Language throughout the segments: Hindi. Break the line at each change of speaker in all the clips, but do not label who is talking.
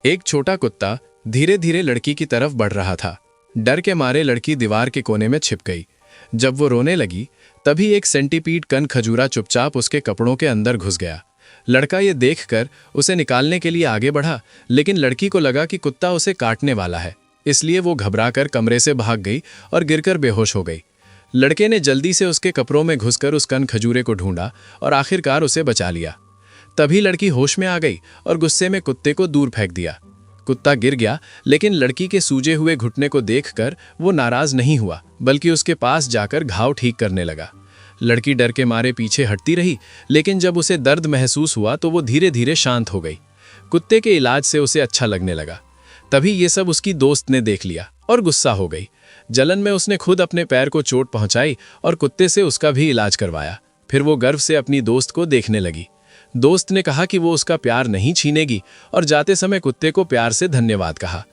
एक छोटा कुत्ता धीरे धीरे लड़की की तरफ बढ़ रहा था। डर के मारे लड़की दीवार के कोने में छिप गई। जब वो रोने लगी तभी एक सेंटीपीड कन खजूरा चुपचाप उसके कपड़ों के अंदर घुस गया। लड़का ये देखकर उसे निकालने के लिए आगे बढ़ा, लेकिन लड़की को लगा कि कुत्ता उसे काटने वाला है, इसलिए वो घबराकर कमरे से भाग गई और गिरकर बेहोश हो गई। लड़के ने जल्दी से उसके कपड़ों में घुसकर उस कन खजूरे को ढूंढा और आखिरकार उसे बचा लिया। तभी लड़की होश में आ गई और गुस्से में कुत्ते को दूर फेंक दिया। कुत्ता गिर गया, लेकिन लड़की के सूजे हुए घुटने को देखकर वो नाराज नहीं हुआ, बल्कि उसके पास जाकर घाव ठीक करने लगा। लड़की डर के मारे पीछे हटती रही, लेकिन जब उसे दर्द महसूस हुआ तो वो धीरे धीरे शांत हो गई। कुत्ते के इलाज से उसे अच्छा लगने लगा। तभी ये सब उसकी दोस्त ने देख लिया और गुस्सा हो गई। जलन में उसने खुद अपने पैर को चोट पहुंचाई और कुत्ते से उसका भी इलाज करवाया। फिर वो गर्व से अपनी दोस्त को देखने लगी। दोस्त ने कहा कि वो उसका प्यार नहीं छीनेगी और जाते समय कुत्ते को प्यार से धन्यवाद कहा।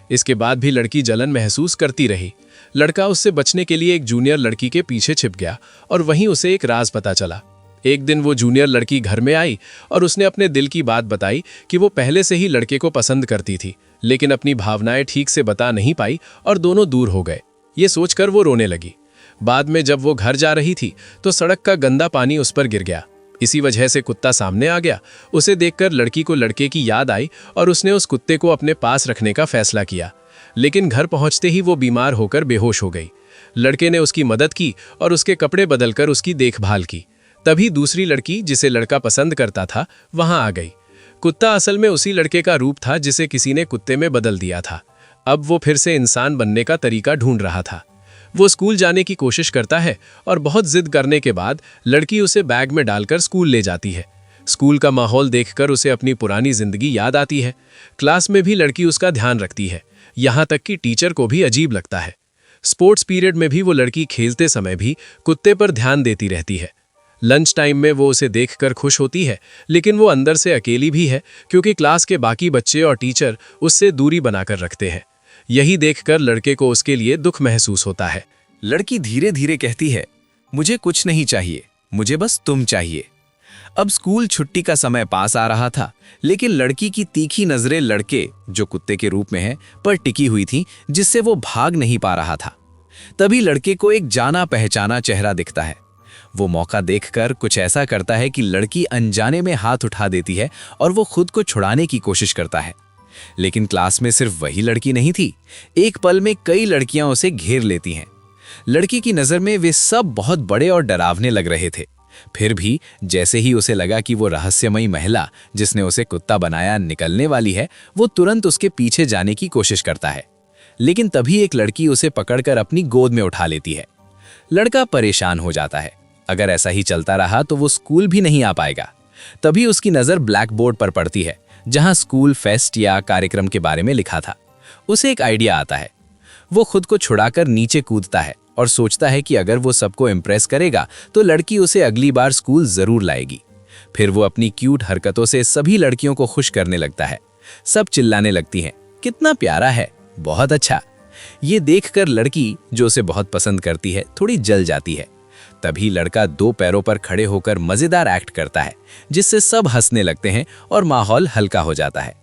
इसके बाद भी लड़की जलन महसूस करती रही। लड़का उससे बचने के लिए एक जूनियर लड़की के पीछे छिप गया और वहीं उसे एक राज पता चला। एक दिन वो जूनियर लड़की घर में आई और उसने अपने दिल की बात बताई कि वो पहले से ही लड़के को पसंद करती थी, लेकिन अपनी भावनाएं ठीक से बता नहीं पाई और दोनों दूर हो गए। ये सोचकर वो रोने लगी। बाद में जब वो घर जा रही थी तो सड़क का गंदा पानी उस पर गिर गया। इसी वजह से कुत्ता सामने आ गया। उसे देखकर लड़की को लड़के की याद आई और उसने उस कुत्ते को अपने पास रखने का फैसला किया, लेकिन घर पहुंचते ही वो बीमार होकर बेहोश हो गई। लड़के ने उसकी मदद की और उसके कपड़े बदलकर उसकी देखभाल की। तभी दूसरी लड़की, जिसे लड़का पसंद करता था, वहां आ गई। कुत्ता असल में उसी लड़के का रूप था जिसे किसी ने कुत्ते में बदल दिया था। अब वो फिर से इंसान बनने का तरीका ढूंढ रहा था। वो स्कूल जाने की कोशिश करता है और बहुत जिद करने के बाद लड़की उसे बैग में डालकर स्कूल ले जाती है। स्कूल का माहौल देखकर उसे अपनी पुरानी जिंदगी याद आती है। क्लास में भी लड़की उसका ध्यान रखती है, यहाँ तक कि टीचर को भी अजीब लगता है। स्पोर्ट्स पीरियड में भी वो लड़की खेलते समय भी कुत्ते पर ध्यान देती रहती है। लंच टाइम में वो उसे देखकर खुश होती है, लेकिन वो अंदर से अकेली भी है, क्योंकि क्लास के बाकी बच्चे और टीचर उससे दूरी बनाकर रखते हैं। यही देखकर लड़के को उसके लिए दुख महसूस होता है।
लड़की धीरे धीरे कहती है, मुझे कुछ नहीं चाहिए, मुझे बस तुम चाहिए। अब स्कूल छुट्टी का समय पास आ रहा था, लेकिन लड़की की तीखी नजरें लड़के, जो कुत्ते के रूप में है, पर टिकी हुई थीं, जिससे वो भाग नहीं पा रहा था। तभी लड़के को एक जाना पहचाना चेहरा दिखता है। वो मौका देखकर कुछ ऐसा करता है कि लड़की अनजाने में हाथ उठा देती है और वो खुद को छुड़ाने की कोशिश करता है। लेकिन क्लास में सिर्फ वही लड़की नहीं थी। एक पल में कई लड़कियां उसे घेर लेती हैं। लड़की की नज़र में वे सब बहुत बड़े और डरावने लग रहे थे। फिर भी जैसे ही उसे लगा कि वो रहस्यमयी महिला जिसने उसे कुत्ता बनाया निकलने वाली है, वो तुरंत उसके पीछे जाने की कोशिश करता है। लेकिन तभी एक लड़की उसे पकड़कर अपनी गोद में उठा लेती है। लड़का परेशान हो जाता है। अगर ऐसा ही चलता रहा तो वो स्कूल भी नहीं आ पाएगा। तभी उसकी नज़र ब्लैक बोर्ड पर पड़ती है, जहां स्कूल फेस्ट या कार्यक्रम के बारे में लिखा था। उसे एक आइडिया आता है। वो खुद को छुड़ाकर नीचे कूदता है और सोचता है कि अगर वो सबको इम्प्रेस करेगा तो लड़की उसे अगली बार स्कूल जरूर लाएगी। फिर वो अपनी क्यूट हरकतों से सभी लड़कियों को खुश करने लगता है। सब चिल्लाने लगती हैं, कितना प्यारा है, बहुत अच्छा। ये देखकर लड़की, जो उसे बहुत पसंद करती है, थोड़ी जल जाती है। तभी लड़का दो पैरों पर खड़े होकर मजेदार एक्ट करता है, जिससे सब हंसने लगते हैं और माहौल हल्का हो जाता है।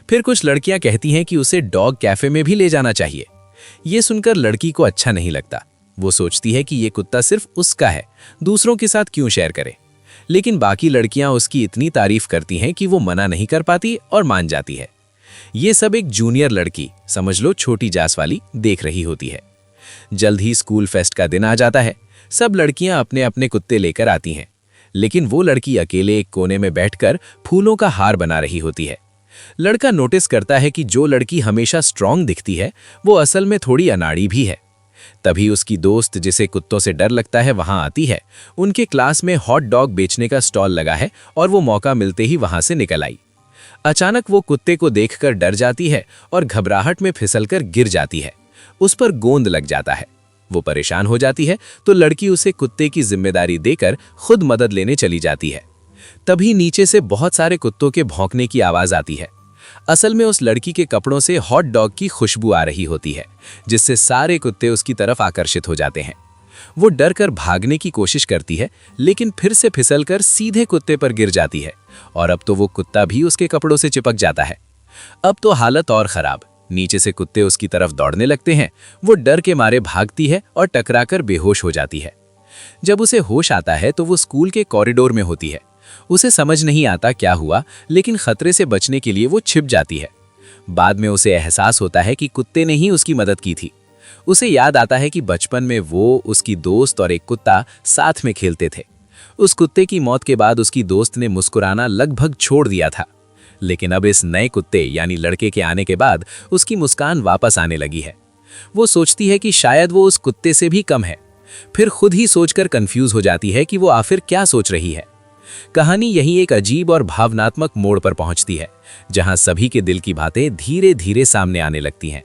फिर कुछ लड़कियां कहती हैं कि उसे डॉग कैफे में भी ले जाना चाहिए। ये सुनकर लड़की को अच्छा नहीं लगता। वो सोचती है कि ये कुत्ता सिर्फ उसका है, दूसरों के साथ क्यों शेयर करे। लेकिन बाकी लड़कियां उसकी इतनी तारीफ करती हैं कि वो मना नहीं कर पाती और मान जाती है। ये सब एक जूनियर लड़की, समझ लो छोटी जास वाली, देख रही होती है। जल्द ही स्कूल फेस्ट का दिन आ जाता है। सब लड़कियां अपने अपने कुत्ते लेकर आती हैं, लेकिन वो लड़की अकेले एक कोने में बैठकर फूलों का हार बना रही होती है। लड़का नोटिस करता है कि जो लड़की हमेशा स्ट्रांग दिखती है, वो असल में थोड़ी अनाड़ी भी है। तभी उसकी दोस्त, जिसे कुत्तों से डर लगता है, वहां आती है। उनके क्लास में हॉट डॉग बेचने का स्टॉल लगा है और वो मौका मिलते ही वहां से निकल आई। अचानक वो कुत्ते को देखकर डर जाती है और घबराहट में फिसलकर गिर जाती है। उस पर गोंद लग जाता है। वो परेशान हो जाती है तो लड़की उसे कुत्ते की जिम्मेदारी देकर खुद मदद लेने चली जाती है। तभी नीचे से बहुत सारे कुत्तों के भौंकने की आवाज आती है। असल में उस लड़की के कपड़ों से हॉट डॉग की खुशबू आ रही होती है, जिससे सारे कुत्ते उसकी तरफ आकर्षित हो जाते हैं। वो डर कर भागने की कोशिश करती है, लेकिन फिर से फिसलकर सीधे कुत्ते पर गिर जाती है और अब तो वो कुत्ता भी उसके कपड़ों से चिपक जाता है। अब तो हालत और खराब। नीचे से कुत्ते उसकी तरफ दौड़ने लगते हैं। वो डर के मारे भागती है और टकराकर बेहोश हो जाती है। जब उसे होश आता है तो वो स्कूल के कॉरिडोर में होती है। उसे समझ नहीं आता क्या हुआ, लेकिन खतरे से बचने के लिए वो छिप जाती है। बाद में उसे एहसास होता है कि कुत्ते ने ही उसकी मदद की थी। उसे याद आता है कि बचपन में वो, उसकी दोस्त और एक कुत्ता साथ में खेलते थे। उस कुत्ते की मौत के बाद उसकी दोस्त ने मुस्कुराना लगभग छोड़ दिया था, लेकिन अब इस नए कुत्ते यानी लड़के के आने के बाद उसकी मुस्कान वापस आने लगी है। वो सोचती है कि शायद वो उस कुत्ते से भी कम है, फिर खुद ही सोचकर कंफ्यूज हो जाती है कि वो आखिर क्या सोच रही है। कहानी यही एक अजीब और भावनात्मक मोड़ पर पहुंचती है, जहां सभी के दिल की बातें धीरे धीरे सामने आने लगती हैं।